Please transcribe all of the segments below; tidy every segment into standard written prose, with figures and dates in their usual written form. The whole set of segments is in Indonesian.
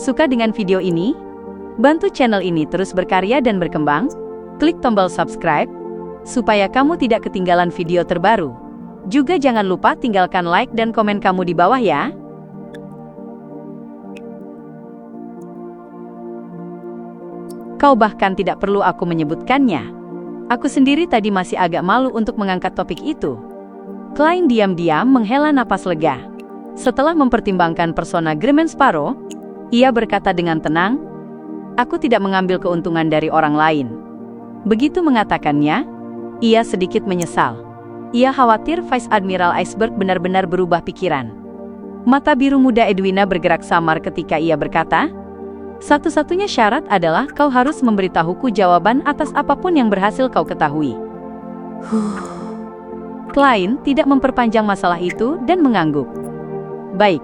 Suka dengan video ini? Bantu channel ini terus berkarya dan berkembang. Klik tombol subscribe, supaya kamu tidak ketinggalan video terbaru. Juga jangan lupa tinggalkan like dan komen kamu di bawah ya. Kau bahkan tidak perlu aku menyebutkannya. Aku sendiri tadi masih agak malu untuk mengangkat topik itu. Klein diam-diam menghela napas lega. Setelah mempertimbangkan persona Gremmen Sparrow, ia berkata dengan tenang, "Aku tidak mengambil keuntungan dari orang lain." Begitu mengatakannya, ia sedikit menyesal. Ia khawatir Vice Admiral Iceberg benar-benar berubah pikiran. Mata biru muda Edwina bergerak samar ketika ia berkata, "Satu-satunya syarat adalah kau harus memberitahuku jawaban atas apapun yang berhasil kau ketahui." Klein tidak memperpanjang masalah itu dan mengangguk. Baik.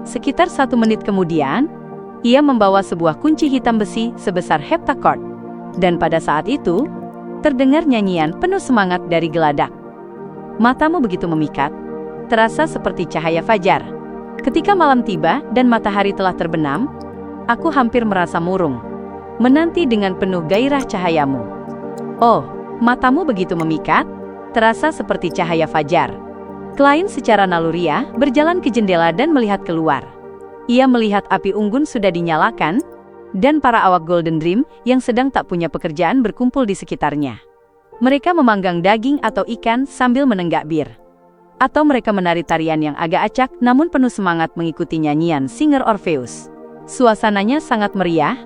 Sekitar 1 menit kemudian, ia membawa sebuah kunci hitam besi sebesar heptacord. Dan pada saat itu, terdengar nyanyian penuh semangat dari geladak. Matamu begitu memikat, terasa seperti cahaya fajar. Ketika malam tiba dan matahari telah terbenam, aku hampir merasa murung, menanti dengan penuh gairah cahayamu. Oh, matamu begitu memikat, terasa seperti cahaya fajar. Klein secara naluriah berjalan ke jendela dan melihat keluar. Ia melihat api unggun sudah dinyalakan, dan para awak Golden Dream yang sedang tak punya pekerjaan berkumpul di sekitarnya. Mereka memanggang daging atau ikan sambil menenggak bir. Atau mereka menari tarian yang agak acak namun penuh semangat mengikuti nyanyian Singer Orpheus. Suasananya sangat meriah,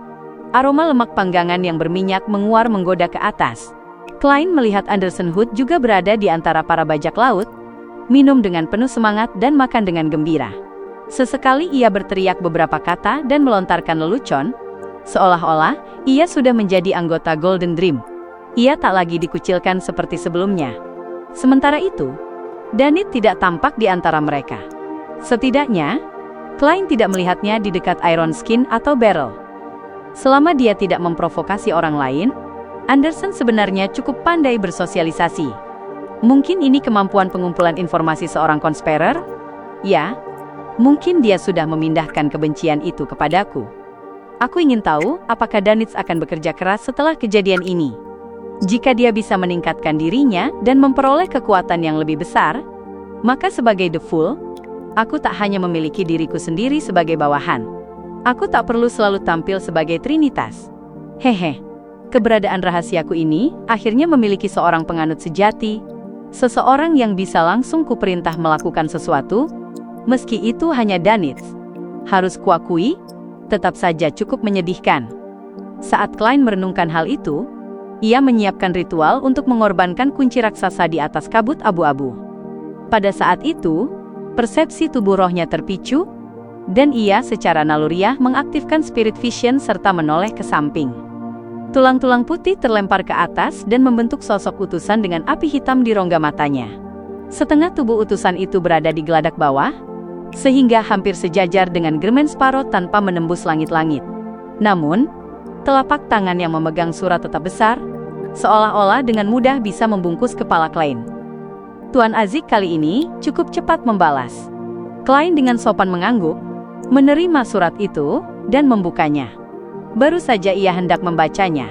aroma lemak panggangan yang berminyak menguar menggoda ke atas. Klein melihat Anderson Hood juga berada di antara para bajak laut, minum dengan penuh semangat dan makan dengan gembira. Sesekali ia berteriak beberapa kata dan melontarkan lelucon, seolah-olah ia sudah menjadi anggota Golden Dream. Ia tak lagi dikucilkan seperti sebelumnya. Sementara itu, Danit tidak tampak di antara mereka. Setidaknya, Klein tidak melihatnya di dekat Iron Skin atau Beryl. Selama dia tidak memprovokasi orang lain, Anderson sebenarnya cukup pandai bersosialisasi. Mungkin ini kemampuan pengumpulan informasi seorang conspirer? Ya, mungkin dia sudah memindahkan kebencian itu kepadaku. Aku ingin tahu apakah Danitz akan bekerja keras setelah kejadian ini. Jika dia bisa meningkatkan dirinya dan memperoleh kekuatan yang lebih besar, maka sebagai The Fool, aku tak hanya memiliki diriku sendiri sebagai bawahan. Aku tak perlu selalu tampil sebagai Trinitas. Hehe, keberadaan rahasiaku ini akhirnya memiliki seorang penganut sejati, seseorang yang bisa langsung kuperintah melakukan sesuatu, meski itu hanya Danitz. Harus kuakui, tetap saja cukup menyedihkan. Saat Klein merenungkan hal itu, ia menyiapkan ritual untuk mengorbankan kunci raksasa di atas kabut abu-abu. Pada saat itu, persepsi tubuh rohnya terpicu, dan ia secara naluriah mengaktifkan Spirit Vision serta menoleh ke samping. Tulang-tulang putih terlempar ke atas dan membentuk sosok utusan dengan api hitam di rongga matanya. Setengah tubuh utusan itu berada di geladak bawah, sehingga hampir sejajar dengan Gremmen Sparrow tanpa menembus langit-langit. Namun, telapak tangan yang memegang surat tetap besar, seolah-olah dengan mudah bisa membungkus kepala Klein. Tuan Azik kali ini cukup cepat membalas. Klein dengan sopan mengangguk, menerima surat itu, dan membukanya. Baru saja ia hendak membacanya,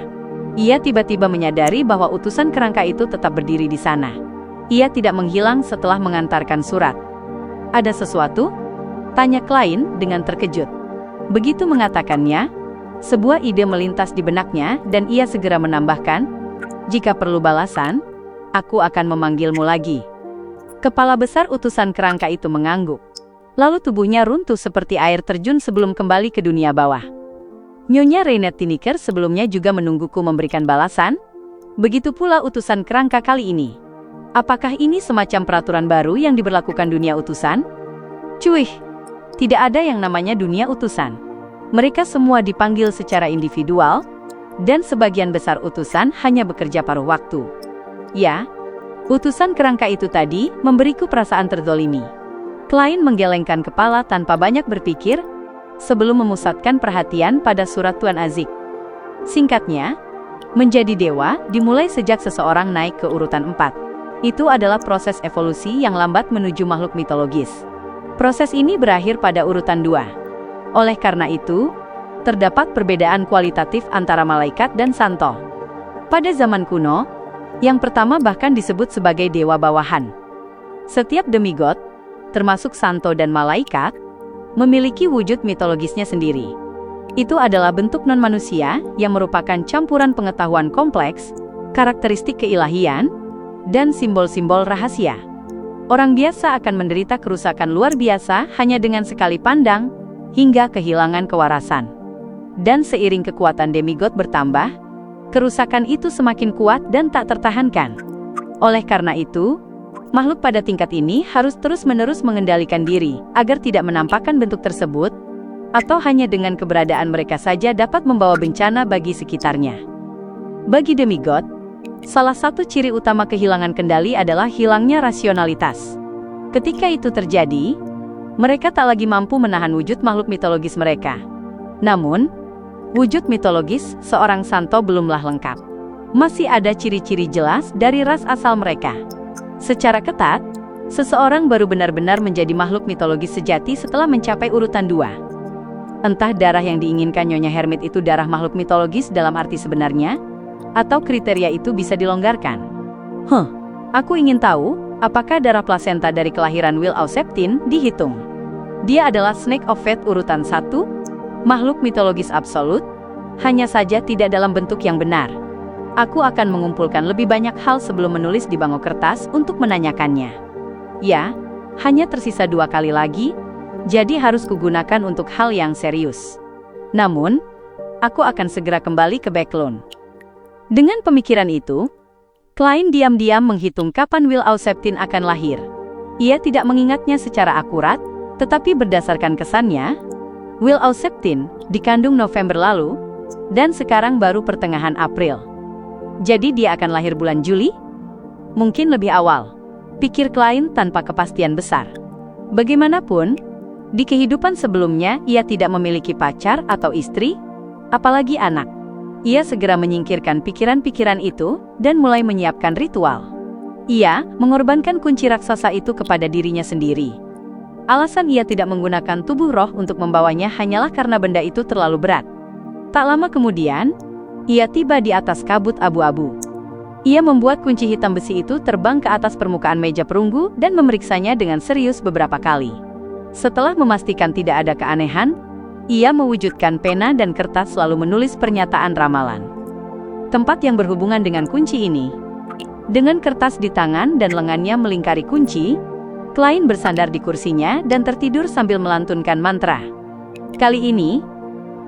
ia tiba-tiba menyadari bahwa utusan kerangka itu tetap berdiri di sana. Ia tidak menghilang setelah mengantarkan surat. "Ada sesuatu?" tanya Klein dengan terkejut. Begitu mengatakannya, sebuah ide melintas di benaknya dan ia segera menambahkan, "Jika perlu balasan, aku akan memanggilmu lagi." Kepala besar utusan kerangka itu mengangguk. Lalu tubuhnya runtuh seperti air terjun sebelum kembali ke dunia bawah. Nyonya Reinette Tiniker sebelumnya juga menungguku memberikan balasan. Begitu pula utusan kerangka kali ini. Apakah ini semacam peraturan baru yang diberlakukan dunia utusan? Cuih, tidak ada yang namanya dunia utusan. Mereka semua dipanggil secara individual, dan sebagian besar utusan hanya bekerja paruh waktu. Ya, utusan kerangka itu tadi memberiku perasaan terzolimi. Klein menggelengkan kepala tanpa banyak berpikir, sebelum memusatkan perhatian pada surat Tuan Azik. Singkatnya, menjadi dewa dimulai sejak seseorang naik ke urutan 4. Itu adalah proses evolusi yang lambat menuju makhluk mitologis. Proses ini berakhir pada urutan 2. Oleh karena itu, terdapat perbedaan kualitatif antara malaikat dan santo. Pada zaman kuno, yang pertama bahkan disebut sebagai dewa bawahan. Setiap demigod, termasuk santo dan malaikat, memiliki wujud mitologisnya sendiri. Itu adalah bentuk non-manusia yang merupakan campuran pengetahuan kompleks, karakteristik keilahian, dan simbol-simbol rahasia. Orang biasa akan menderita kerusakan luar biasa hanya dengan sekali pandang, hingga kehilangan kewarasan. Dan seiring kekuatan demigod bertambah, kerusakan itu semakin kuat dan tak tertahankan. Oleh karena itu, makhluk pada tingkat ini harus terus-menerus mengendalikan diri, agar tidak menampakkan bentuk tersebut, atau hanya dengan keberadaan mereka saja dapat membawa bencana bagi sekitarnya. Bagi demigod, salah satu ciri utama kehilangan kendali adalah hilangnya rasionalitas. Ketika itu terjadi, mereka tak lagi mampu menahan wujud makhluk mitologis mereka. Namun, wujud mitologis seorang santo belumlah lengkap. Masih ada ciri-ciri jelas dari ras asal mereka. Secara ketat, seseorang baru benar-benar menjadi makhluk mitologis sejati setelah mencapai urutan 2. Entah darah yang diinginkan Nyonya Hermit itu darah makhluk mitologis dalam arti sebenarnya, atau kriteria itu bisa dilonggarkan. Aku ingin tahu, apakah darah plasenta dari kelahiran Will Auceptine dihitung? Dia adalah Snake of Fate urutan 1, makhluk mitologis absolut, hanya saja tidak dalam bentuk yang benar. Aku akan mengumpulkan lebih banyak hal sebelum menulis di bangau kertas untuk menanyakannya. Ya, hanya tersisa 2 kali lagi, jadi harus kugunakan untuk hal yang serius. Namun, aku akan segera kembali ke Backlund. Dengan pemikiran itu, Klein diam-diam menghitung kapan Will Auceptine akan lahir. Ia tidak mengingatnya secara akurat, tetapi berdasarkan kesannya, Will Auceptine dikandung November lalu, dan sekarang baru pertengahan April. Jadi dia akan lahir bulan Juli? Mungkin lebih awal, pikir Klein tanpa kepastian besar. Bagaimanapun, di kehidupan sebelumnya ia tidak memiliki pacar atau istri, apalagi anak. Ia segera menyingkirkan pikiran-pikiran itu dan mulai menyiapkan ritual. Ia mengorbankan kunci raksasa itu kepada dirinya sendiri. Alasan ia tidak menggunakan tubuh roh untuk membawanya hanyalah karena benda itu terlalu berat. Tak lama kemudian, ia tiba di atas kabut abu-abu. Ia membuat kunci hitam besi itu terbang ke atas permukaan meja perunggu dan memeriksanya dengan serius beberapa kali. Setelah memastikan tidak ada keanehan, ia mewujudkan pena dan kertas lalu menulis pernyataan ramalan. Tempat yang berhubungan dengan kunci ini. Dengan kertas di tangan dan lengannya melingkari kunci, Klein bersandar di kursinya dan tertidur sambil melantunkan mantra. Kali ini,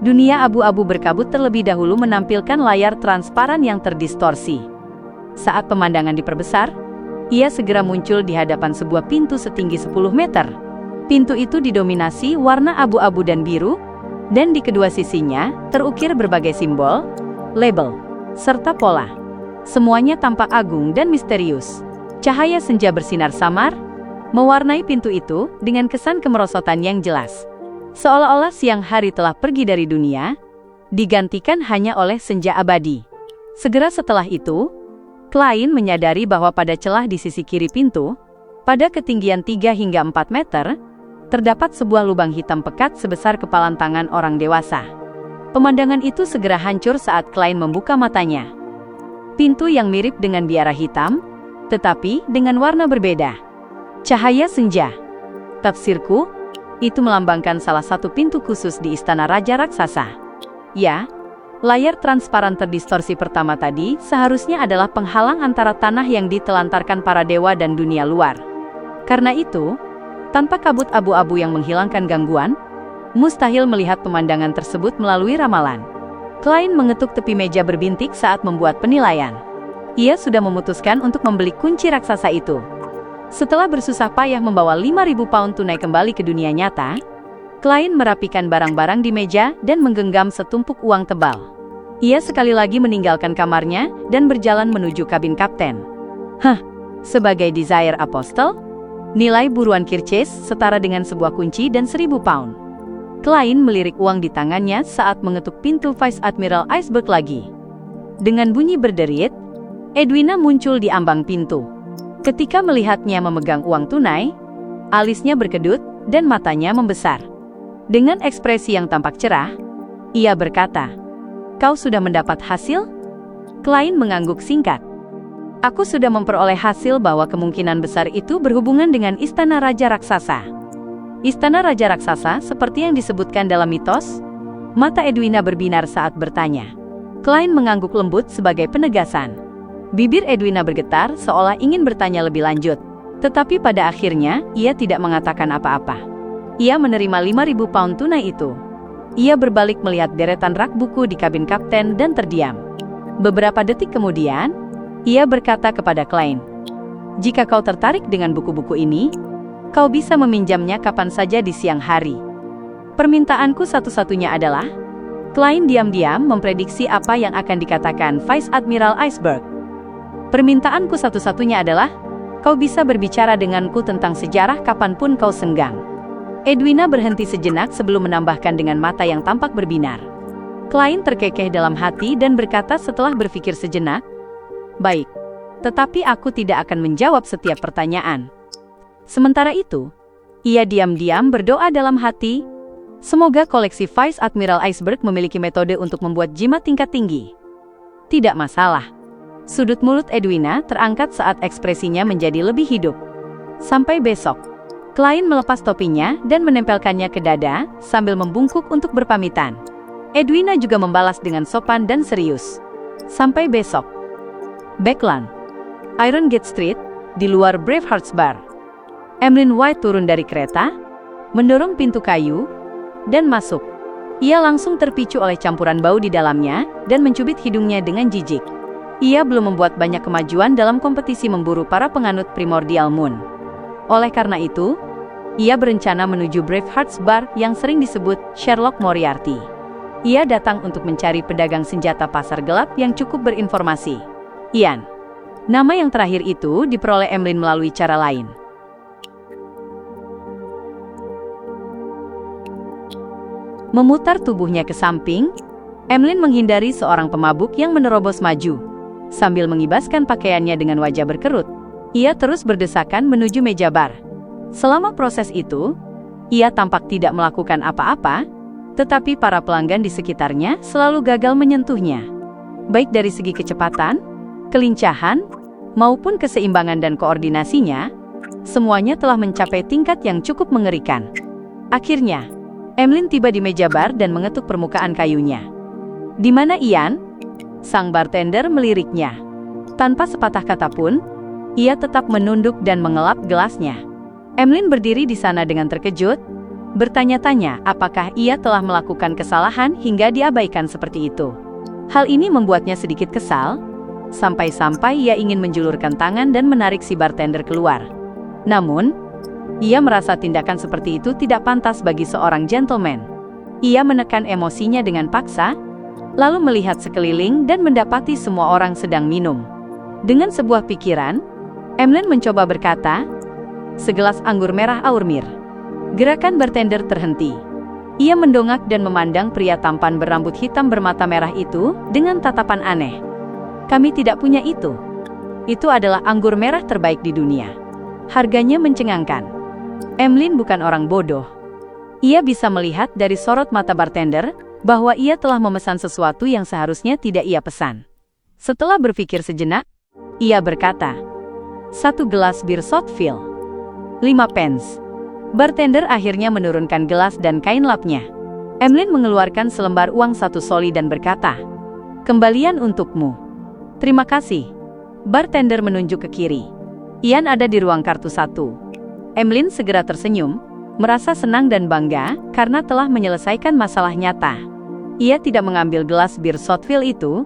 dunia abu-abu berkabut terlebih dahulu menampilkan layar transparan yang terdistorsi. Saat pemandangan diperbesar, ia segera muncul di hadapan sebuah pintu setinggi 10 meter. Pintu itu didominasi warna abu-abu dan biru, dan di kedua sisinya terukir berbagai simbol, label, serta pola. Semuanya tampak agung dan misterius. Cahaya senja bersinar samar, mewarnai pintu itu dengan kesan kemerosotan yang jelas. Seolah-olah siang hari telah pergi dari dunia, digantikan hanya oleh senja abadi. Segera setelah itu, Klein menyadari bahwa pada celah di sisi kiri pintu, pada ketinggian 3 hingga 4 meter, terdapat sebuah lubang hitam pekat sebesar kepalan tangan orang dewasa. Pemandangan itu segera hancur saat Klein membuka matanya. Pintu yang mirip dengan biara hitam, tetapi dengan warna berbeda. Cahaya senja. Tafsirku, itu melambangkan salah satu pintu khusus di istana Raja Raksasa. Ya, layar transparan terdistorsi pertama tadi seharusnya adalah penghalang antara tanah yang ditelantarkan para dewa dan dunia luar. Karena itu, tanpa kabut abu-abu yang menghilangkan gangguan, mustahil melihat pemandangan tersebut melalui ramalan. Klein mengetuk tepi meja berbintik saat membuat penilaian. Ia sudah memutuskan untuk membeli kunci raksasa itu. Setelah bersusah payah membawa 5.000 pound tunai kembali ke dunia nyata, Klein merapikan barang-barang di meja dan menggenggam setumpuk uang tebal. Ia sekali lagi meninggalkan kamarnya dan berjalan menuju kabin kapten. Sebagai Desire Apostle, nilai buruan Kirces setara dengan sebuah kunci dan 1.000 pound. Klein melirik uang di tangannya saat mengetuk pintu Vice Admiral Iceberg lagi. Dengan bunyi berderit, Edwina muncul di ambang pintu. Ketika melihatnya memegang uang tunai, alisnya berkedut dan matanya membesar. Dengan ekspresi yang tampak cerah, Ia berkata, "Kau sudah mendapat hasil?" Klein mengangguk singkat. "Aku sudah memperoleh hasil bahwa kemungkinan besar itu berhubungan dengan istana Raja Raksasa." Istana Raja Raksasa seperti yang disebutkan dalam mitos? Mata Edwina berbinar saat bertanya. Klein mengangguk lembut sebagai penegasan. Bibir Edwina bergetar seolah ingin bertanya lebih lanjut. Tetapi pada akhirnya, ia tidak mengatakan apa-apa. Ia menerima 5.000 pound tunai itu. Ia berbalik melihat deretan rak buku di kabin kapten dan terdiam. Beberapa detik kemudian, ia berkata kepada Klein, "Jika kau tertarik dengan buku-buku ini, kau bisa meminjamnya kapan saja di siang hari." Permintaanku satu-satunya adalah, Klein diam-diam memprediksi apa yang akan dikatakan Vice Admiral Iceberg. "Permintaanku satu-satunya adalah, kau bisa berbicara denganku tentang sejarah kapanpun kau senggang." Edwina berhenti sejenak sebelum menambahkan dengan mata yang tampak berbinar. Klein terkekeh dalam hati dan berkata setelah berpikir sejenak, "Baik, tetapi aku tidak akan menjawab setiap pertanyaan." Sementara itu, ia diam-diam berdoa dalam hati, semoga koleksi Vice Admiral Iceberg memiliki metode untuk membuat jimat tingkat tinggi. Tidak masalah. Sudut mulut Edwina terangkat saat ekspresinya menjadi lebih hidup. "Sampai besok." Klein melepas topinya dan menempelkannya ke dada sambil membungkuk untuk berpamitan. Edwina juga membalas dengan sopan dan serius. "Sampai besok." Backland, Iron Gate Street, di luar Bravehearts Bar. Emlyn White turun dari kereta, mendorong pintu kayu, dan masuk. Ia langsung terpicu oleh campuran bau di dalamnya dan mencubit hidungnya dengan jijik. Ia belum membuat banyak kemajuan dalam kompetisi memburu para penganut Primordial Moon. Oleh karena itu, ia berencana menuju Bravehearts Bar yang sering disebut Sherlock Moriarty. Ia datang untuk mencari pedagang senjata pasar gelap yang cukup berinformasi. Ian. Nama yang terakhir itu diperoleh Emlyn melalui cara lain. Memutar tubuhnya ke samping, Emlyn menghindari seorang pemabuk yang menerobos maju. Sambil mengibaskan pakaiannya dengan wajah berkerut, ia terus berdesakan menuju meja bar. Selama proses itu, ia tampak tidak melakukan apa-apa, tetapi para pelanggan di sekitarnya selalu gagal menyentuhnya. Baik dari segi kecepatan, kelincahan, maupun keseimbangan dan koordinasinya, semuanya telah mencapai tingkat yang cukup mengerikan. Akhirnya, Emlyn tiba di meja bar dan mengetuk permukaan kayunya. "Di mana Ian?" Sang bartender meliriknya. Tanpa sepatah kata pun, ia tetap menunduk dan mengelap gelasnya. Emlyn berdiri di sana dengan terkejut, bertanya-tanya apakah ia telah melakukan kesalahan hingga diabaikan seperti itu. Hal ini membuatnya sedikit kesal, sampai-sampai ia ingin menjulurkan tangan dan menarik si bartender keluar. Namun, ia merasa tindakan seperti itu tidak pantas bagi seorang gentleman. Ia menekan emosinya dengan paksa, lalu melihat sekeliling dan mendapati semua orang sedang minum. Dengan sebuah pikiran, Emlyn mencoba berkata, "Segelas anggur merah Aurmir." Gerakan bartender terhenti. Ia mendongak dan memandang pria tampan berambut hitam bermata merah itu dengan tatapan aneh. "Kami tidak punya itu. Itu adalah anggur merah terbaik di dunia. Harganya mencengangkan." Emlyn bukan orang bodoh. Ia bisa melihat dari sorot mata bartender bahwa ia telah memesan sesuatu yang seharusnya tidak ia pesan. Setelah berpikir sejenak, ia berkata, "1 gelas bir Southfield, 5 pence." Bartender akhirnya menurunkan gelas dan kain lapnya. Emlyn mengeluarkan selembar uang 1 soli dan berkata, "Kembalian untukmu." "Terima kasih." Bartender menunjuk ke kiri. "Ian ada di ruang kartu 1. Emlyn segera tersenyum, merasa senang dan bangga karena telah menyelesaikan masalah nyata. Ia tidak mengambil gelas bir Southfield itu,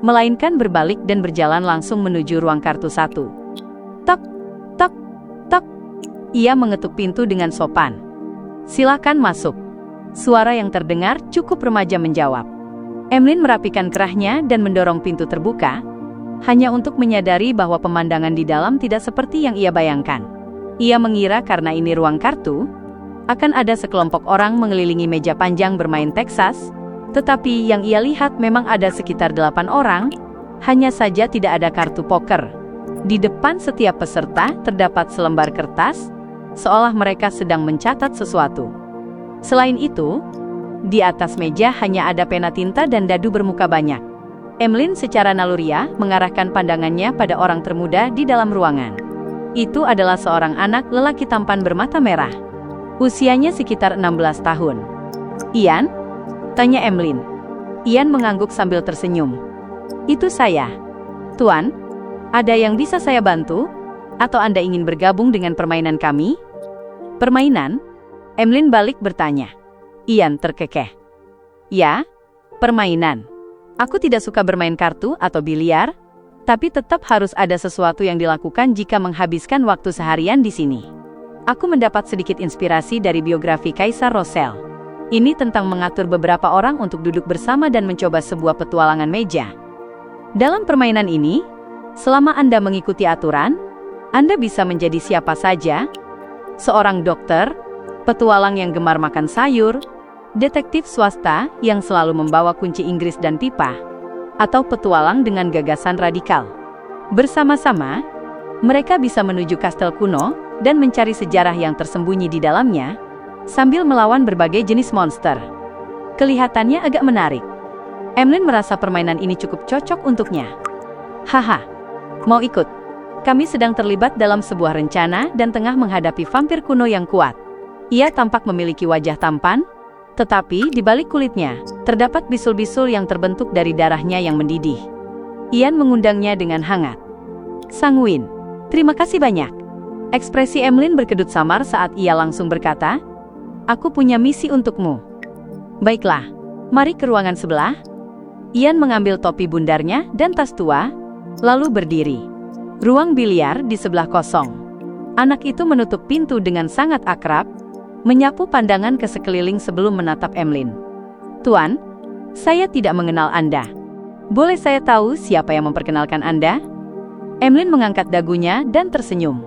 melainkan berbalik dan berjalan langsung menuju ruang kartu 1. "Tok, tok, tok." Ia mengetuk pintu dengan sopan. "Silakan masuk." Suara yang terdengar cukup remaja menjawab. Emlyn merapikan kerahnya dan mendorong pintu terbuka, hanya untuk menyadari bahwa pemandangan di dalam tidak seperti yang ia bayangkan. Ia mengira karena ini ruang kartu, akan ada sekelompok orang mengelilingi meja panjang bermain Texas, tetapi yang ia lihat memang ada sekitar 8 orang, hanya saja tidak ada kartu poker. Di depan setiap peserta terdapat selembar kertas, seolah mereka sedang mencatat sesuatu. Selain itu, Di atas meja hanya ada pena tinta dan dadu bermuka banyak. Emlyn secara naluriah mengarahkan pandangannya pada orang termuda di dalam ruangan. Itu adalah seorang anak lelaki tampan bermata merah. Usianya sekitar 16 tahun. "Ian?" tanya Emlyn. Ian mengangguk sambil tersenyum. "Itu saya. Tuan, ada yang bisa saya bantu? Atau Anda ingin bergabung dengan permainan kami?" "Permainan?" Emlyn balik bertanya. Ian terkekeh. "Ya, permainan. Aku tidak suka bermain kartu atau biliar, tapi tetap harus ada sesuatu yang dilakukan jika menghabiskan waktu seharian di sini. Aku mendapat sedikit inspirasi dari biografi Kaisar Roselle. Ini tentang mengatur beberapa orang untuk duduk bersama dan mencoba sebuah petualangan meja. Dalam permainan ini, selama Anda mengikuti aturan, Anda bisa menjadi siapa saja. Seorang dokter, petualang yang gemar makan sayur, detektif swasta yang selalu membawa kunci Inggris dan pipa, atau petualang dengan gagasan radikal. Bersama-sama, mereka bisa menuju kastel kuno dan mencari sejarah yang tersembunyi di dalamnya, sambil melawan berbagai jenis monster. Kelihatannya agak menarik. Emlyn merasa permainan ini cukup cocok untuknya. "Haha, mau ikut? Kami sedang terlibat dalam sebuah rencana dan tengah menghadapi vampir kuno yang kuat. Ia tampak memiliki wajah tampan, tetapi di balik kulitnya, terdapat bisul-bisul yang terbentuk dari darahnya yang mendidih." Ian mengundangnya dengan hangat. "Sanguin, terima kasih banyak." Ekspresi Emlyn berkedut samar saat ia langsung berkata, "Aku punya misi untukmu." "Baiklah, mari ke ruangan sebelah." Ian mengambil topi bundarnya dan tas tua, lalu berdiri. Ruang biliar di sebelah kosong. Anak itu menutup pintu dengan sangat akrab, menyapu pandangan ke sekeliling sebelum menatap Emlyn. "Tuan, saya tidak mengenal Anda. Boleh saya tahu siapa yang memperkenalkan Anda?" Emlyn mengangkat dagunya dan tersenyum.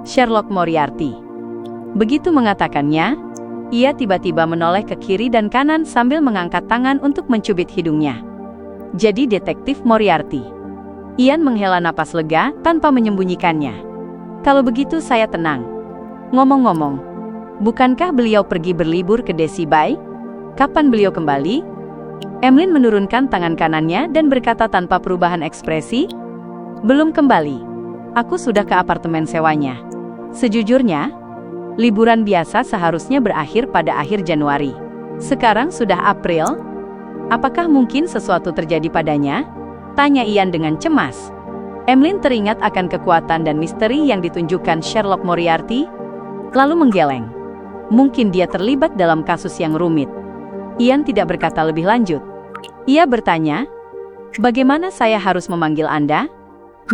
"Sherlock Moriarty." Begitu mengatakannya, ia tiba-tiba menoleh ke kiri dan kanan sambil mengangkat tangan untuk mencubit hidungnya. "Jadi detektif Moriarty." Ian menghela napas lega tanpa menyembunyikannya. "Kalau begitu saya tenang. Ngomong-ngomong, bukankah beliau pergi berlibur ke Desi Bay? Kapan beliau kembali?" Emlyn menurunkan tangan kanannya dan berkata tanpa perubahan ekspresi, "Belum kembali. Aku sudah ke apartemen sewanya. Sejujurnya, liburan biasa seharusnya berakhir pada akhir Januari. Sekarang sudah April. Apakah mungkin sesuatu terjadi padanya?" tanya Ian dengan cemas. Emlyn teringat akan kekuatan dan misteri yang ditunjukkan Sherlock Moriarty, lalu menggeleng. Mungkin dia terlibat dalam kasus yang rumit. Ian tidak berkata lebih lanjut. Ia bertanya, "Bagaimana saya harus memanggil Anda?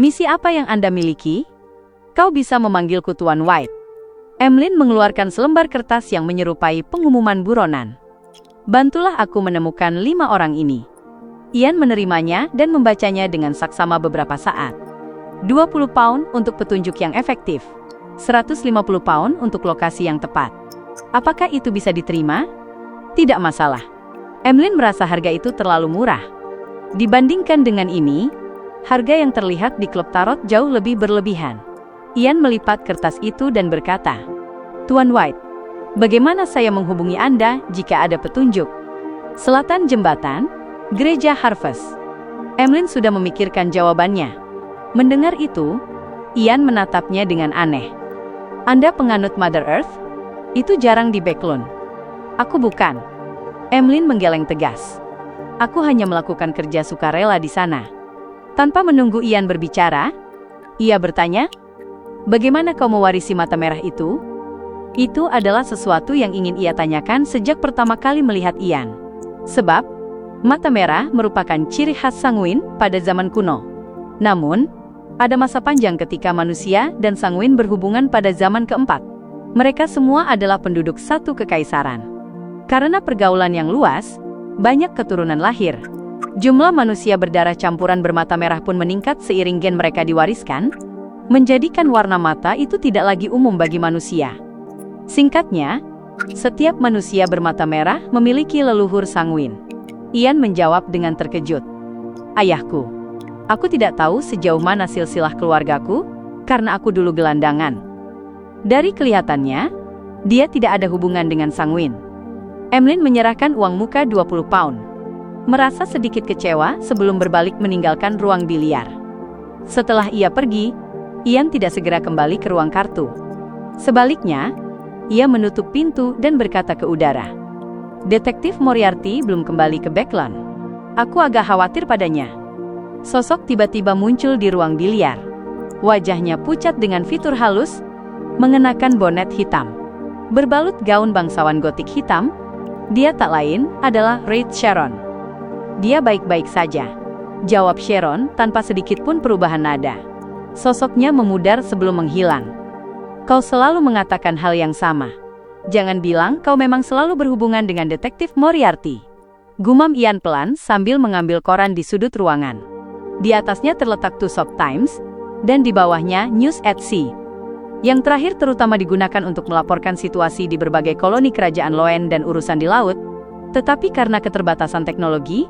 Misi apa yang Anda miliki?" "Kau bisa memanggilku Tuan White." Emlyn mengeluarkan selembar kertas yang menyerupai pengumuman buronan. "Bantulah aku menemukan 5 orang ini." Ian menerimanya dan membacanya dengan saksama beberapa saat. 20 pound untuk petunjuk yang efektif. 150 pound untuk lokasi yang tepat. Apakah itu bisa diterima? Tidak masalah. Emlyn merasa harga itu terlalu murah. Dibandingkan dengan ini, harga yang terlihat di klub tarot jauh lebih berlebihan. Ian melipat kertas itu dan berkata, "Tuan White, bagaimana saya menghubungi Anda jika ada petunjuk?" "Selatan jembatan, Gereja Harvest." Emlyn sudah memikirkan jawabannya. Mendengar itu, Ian menatapnya dengan aneh. "Anda penganut Mother Earth? Itu jarang di Backlund." "Aku bukan." Emlyn menggeleng tegas. "Aku hanya melakukan kerja sukarela di sana." Tanpa menunggu Ian berbicara, ia bertanya, "Bagaimana kau mewarisi mata merah itu?" Itu adalah sesuatu yang ingin ia tanyakan sejak pertama kali melihat Ian. Sebab, mata merah merupakan ciri khas sanguin pada zaman kuno. Namun, ada masa panjang ketika manusia dan sanguin berhubungan pada zaman keempat. Mereka semua adalah penduduk satu kekaisaran. Karena pergaulan yang luas, banyak keturunan lahir. Jumlah manusia berdarah campuran bermata merah pun meningkat seiring gen mereka diwariskan, menjadikan warna mata itu tidak lagi umum bagi manusia. Singkatnya, setiap manusia bermata merah memiliki leluhur sanguin. Ian menjawab dengan terkejut. "Ayahku. Aku tidak tahu sejauh mana silsilah keluargaku, karena aku dulu gelandangan." Dari kelihatannya, dia tidak ada hubungan dengan sanguin. Emlyn menyerahkan uang muka 20 pound. Merasa sedikit kecewa sebelum berbalik meninggalkan ruang biliar. Setelah ia pergi, Ian tidak segera kembali ke ruang kartu. Sebaliknya, ia menutup pintu dan berkata ke udara, "Detektif Moriarty belum kembali ke Backland. Aku agak khawatir padanya." Sosok tiba-tiba muncul di ruang biliar. Wajahnya pucat dengan fitur halus, mengenakan bonet hitam. Berbalut gaun bangsawan gotik hitam, dia tak lain adalah Reid Sharon. "Dia baik-baik saja," jawab Sharon tanpa sedikit pun perubahan nada. Sosoknya memudar sebelum menghilang. "Kau selalu mengatakan hal yang sama. Jangan bilang kau memang selalu berhubungan dengan detektif Moriarty," gumam Ian pelan sambil mengambil koran di sudut ruangan. Di atasnya terletak Two Soap Times, dan di bawahnya News at Sea. Yang terakhir terutama digunakan untuk melaporkan situasi di berbagai koloni kerajaan Loen dan urusan di laut. Tetapi karena keterbatasan teknologi,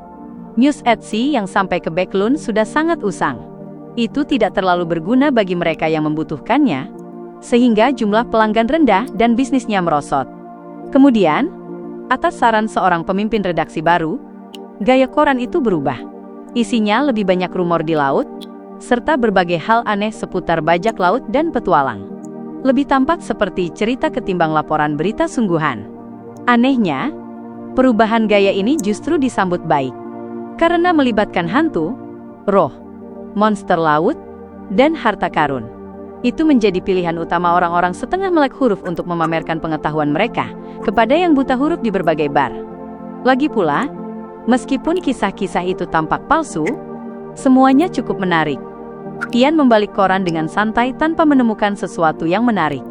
News at Sea yang sampai ke Backlund sudah sangat usang. Itu tidak terlalu berguna bagi mereka yang membutuhkannya, sehingga jumlah pelanggan rendah dan bisnisnya merosot. Kemudian, atas saran seorang pemimpin redaksi baru, gaya koran itu berubah. Isinya lebih banyak rumor di laut, serta berbagai hal aneh seputar bajak laut dan petualang. Lebih tampak seperti cerita ketimbang laporan berita sungguhan. Anehnya, perubahan gaya ini justru disambut baik. Karena melibatkan hantu, roh, monster laut, dan harta karun. Itu menjadi pilihan utama orang-orang setengah melek huruf untuk memamerkan pengetahuan mereka kepada yang buta huruf di berbagai bar. Lagi pula, meskipun kisah-kisah itu tampak palsu, semuanya cukup menarik. Ian membalik koran dengan santai tanpa menemukan sesuatu yang menarik.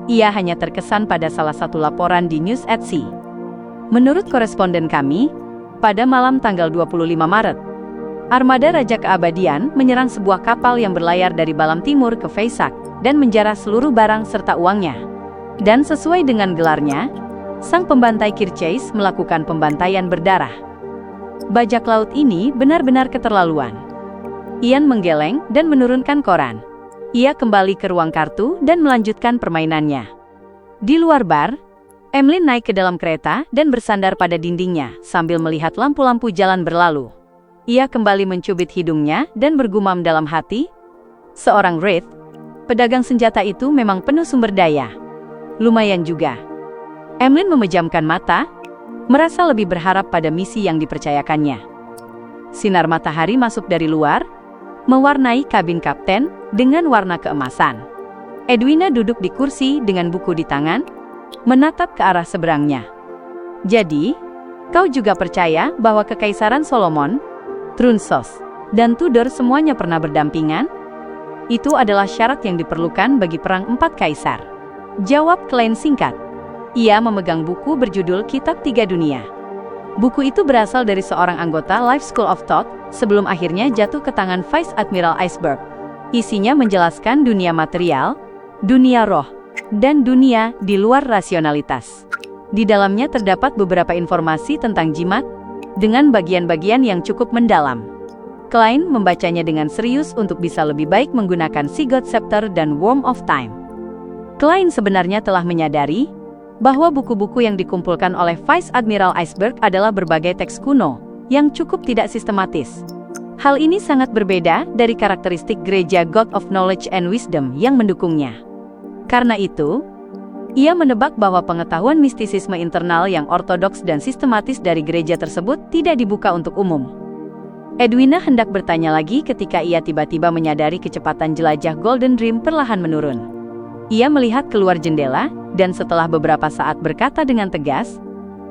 Ia hanya terkesan pada salah satu laporan di News at Sea. Menurut koresponden kami, pada malam tanggal 25 Maret, armada Raja Keabadian menyerang sebuah kapal yang berlayar dari Balam Timur ke Faisak dan menjarah seluruh barang serta uangnya. Dan sesuai dengan gelarnya, sang pembantai Kirchase melakukan pembantaian berdarah. Bajak laut ini benar-benar keterlaluan. Ian menggeleng dan menurunkan koran. Ia kembali ke ruang kartu dan melanjutkan permainannya. Di luar bar, Emlyn naik ke dalam kereta dan bersandar pada dindingnya sambil melihat lampu-lampu jalan berlalu. Ia kembali mencubit hidungnya dan bergumam dalam hati, "Seorang Wraith, pedagang senjata itu memang penuh sumber daya. Lumayan juga." Emlyn memejamkan mata, merasa lebih berharap pada misi yang dipercayakannya. Sinar matahari masuk dari luar, mewarnai kabin kapten dengan warna keemasan. Edwina duduk di kursi dengan buku di tangan, menatap ke arah seberangnya. "Jadi, kau juga percaya bahwa Kekaisaran Solomon, Trunsos, dan Tudor semuanya pernah berdampingan? Itu adalah syarat yang diperlukan bagi Perang Empat Kaisar," jawab Klein singkat. Ia memegang buku berjudul Kitab Tiga Dunia. Buku itu berasal dari seorang anggota Life School of Thought sebelum akhirnya jatuh ke tangan Vice Admiral Iceberg. Isinya menjelaskan dunia material, dunia roh, dan dunia di luar rasionalitas. Di dalamnya terdapat beberapa informasi tentang jimat, dengan bagian-bagian yang cukup mendalam. Klein membacanya dengan serius untuk bisa lebih baik menggunakan Sigurd Scepter dan Worm of Time. Klein sebenarnya telah menyadari bahwa buku-buku yang dikumpulkan oleh Vice Admiral Iceberg adalah berbagai teks kuno yang cukup tidak sistematis. Hal ini sangat berbeda dari karakteristik gereja God of Knowledge and Wisdom yang mendukungnya. Karena itu, ia menebak bahwa pengetahuan mistisisme internal yang ortodoks dan sistematis dari gereja tersebut tidak dibuka untuk umum. Edwina hendak bertanya lagi ketika ia tiba-tiba menyadari kecepatan jelajah Golden Dream perlahan menurun. Ia melihat keluar jendela, dan setelah beberapa saat berkata dengan tegas,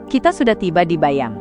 "Kita sudah tiba di Bayam."